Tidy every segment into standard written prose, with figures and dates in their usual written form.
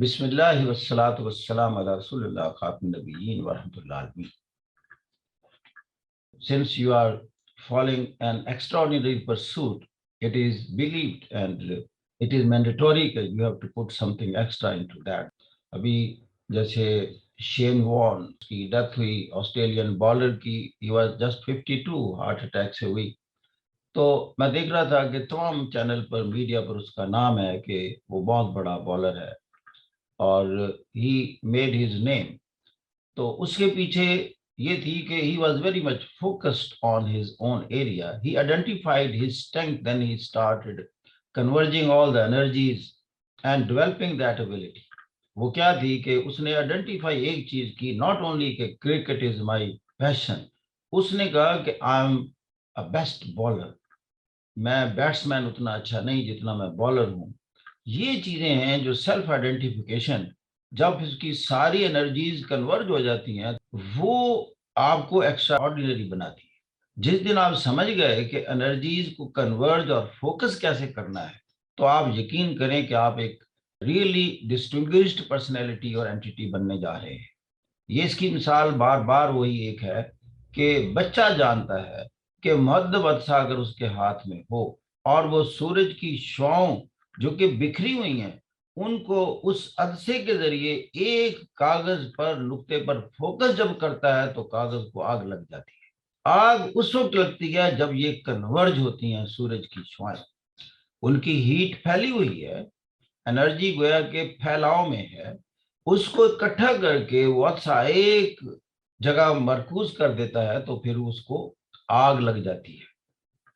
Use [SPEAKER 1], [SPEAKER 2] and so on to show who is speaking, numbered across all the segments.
[SPEAKER 1] बिस्मिल्लाहि वस्सलातु वस्सलाम अला रसूलिल्लाह खातिमुन नबिय्यीन व रहमतुल्लिल आलमीन। Since you are following an extraordinary pursuit, it is believed and it is mandatory that you have to put something extra into that. अभी जैसे Shane Warne की death हुई, Australian bowler की, he was just 52 heart attack से हुई। तो मैं देख रहा था कि तमाम चैनल पर, मीडिया पर उसका नाम है कि वो बहुत बड़ा बॉलर है और ही मेड हिज नेम। तो उसके पीछे ये थी कि he was very much focused on his own area. He identified his strength, then he started converging all the energies and developing that ability. वो क्या थी कि उसने आइडेंटिफाई एक चीज की, नॉट ओनली कि क्रिकेट इज माय पैशन, उसने कहा कि I am a best bowler. मैं बैट्समैन उतना अच्छा नहीं जितना मैं बॉलर हूं। ये चीजें हैं जो सेल्फ आइडेंटिफिकेशन, जब इसकी सारी एनर्जीज कन्वर्ज हो जाती हैं, वो आपको एक्स्ट्रा ऑर्डिनरी बनाती है। जिस दिन आप समझ गए कि एनर्जीज को कन्वर्ज और फोकस कैसे करना है, तो आप यकीन करें कि आप एक रियली डिस्टिंग्विश्ड पर्सनैलिटी और एंटिटी बनने जा रहे हैं। ये इसकी मिसाल बार बार वही एक है कि बच्चा जानता है कि मध्य वत्सा अगर उसके हाथ में हो और वो सूरज की शुआओं जो कि बिखरी हुई हैं, उनको उस अदसे के जरिए एक कागज पर नुक्ते पर फोकस जब करता है तो कागज को आग लग जाती है। आग उस वक्त लगती है जब ये कन्वर्ज होती हैं सूरज की शुआएं। उनकी हीट फैली हुई है, एनर्जी गोया के फैलाव में है, उसको इकट्ठा करके वो अच्छा एक जगह मरकूज कर देता है तो फिर उसको आग लग जाती है।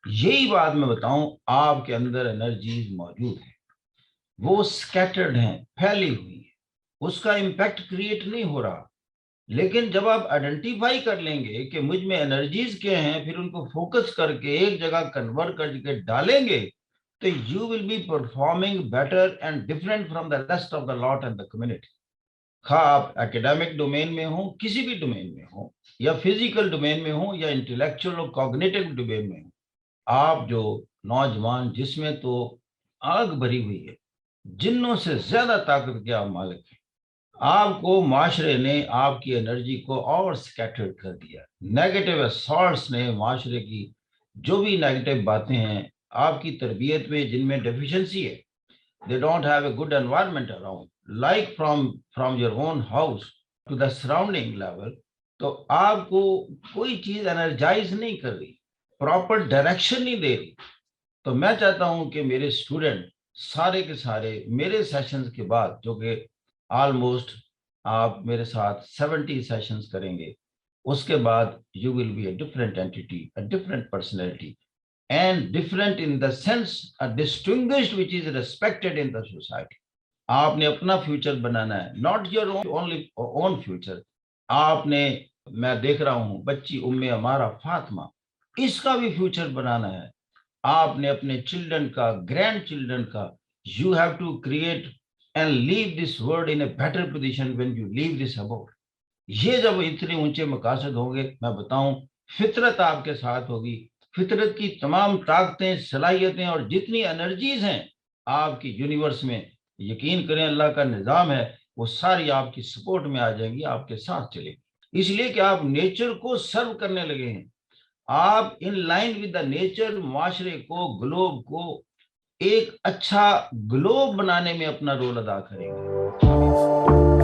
[SPEAKER 1] यही बात मैं बताऊं, आपके अंदर एनर्जीज मौजूद है, वो स्कैटर्ड हैं, फैली हुई है, उसका इम्पैक्ट क्रिएट नहीं हो रहा। लेकिन जब आप आइडेंटिफाई कर लेंगे कि मुझ में एनर्जीज क्या हैं, फिर उनको फोकस करके एक जगह कन्वर्ट करके डालेंगे, तो you will be performing better and different from the rest of the lot and the community. खा आप एकेडमिक डोमेन में हो, किसी भी डोमेन में हो, या फिजिकल डोमेन में हो, या इंटेलेक्चुअल और कॉग्निटिव डोमेन में हो, आप जो नौजवान जिसमें तो आग भरी हुई है, जिन्नों से ज्यादा ताकत के आप मालिक हैं, आपको माशरे ने आपकी एनर्जी को और स्कैटर्ड कर दिया। नेगेटिव असॉल्ट्स ने माशरे की जो भी नेगेटिव बातें हैं आपकी तरबियत में जिनमें डेफिशिएंसी है, they don't have a good environment around, like from your own house to the surrounding level, तो आपको कोई चीज एनर्जाइज नहीं कर रही, प्रॉपर डायरेक्शन नहीं दे रही। तो मैं चाहता हूं कि मेरे स्टूडेंट सारे के सारे मेरे सेशंस के बाद, जो कि ऑलमोस्ट आप मेरे साथ 70 सेशंस करेंगे, उसके बाद you will be a different entity, a different personality, and different in the sense a distinguished which is respected in the society। आपने अपना फ्यूचर बनाना है, not your only own future. आपने, मैं देख रहा हूं बच्ची उम्मे हमारा फातिमा, इसका भी फ्यूचर बनाना है। आपने अपने चिल्ड्रन का, ग्रैंड चिल्ड्रन का, you have to create and leave this world in a better position when you leave this about. ये जब इतने ऊंचे मकासद होंगे, मैं बताऊं, फितरत आपके साथ होगी। फितरत की तमाम ताकतें, सलाहियतें और जितनी एनर्जीज हैं आपकी यूनिवर्स में, यकीन करें अल्लाह का निज़ाम है, वो सारी आपकी सपोर्ट में आ जाएंगी, आपके साथ चलेगी। इसलिए कि आप नेचर को सर्व करने लगे हैं, आप in line with the nature माशरे को, ग्लोब को एक अच्छा ग्लोब बनाने में अपना रोल अदा करेंगे।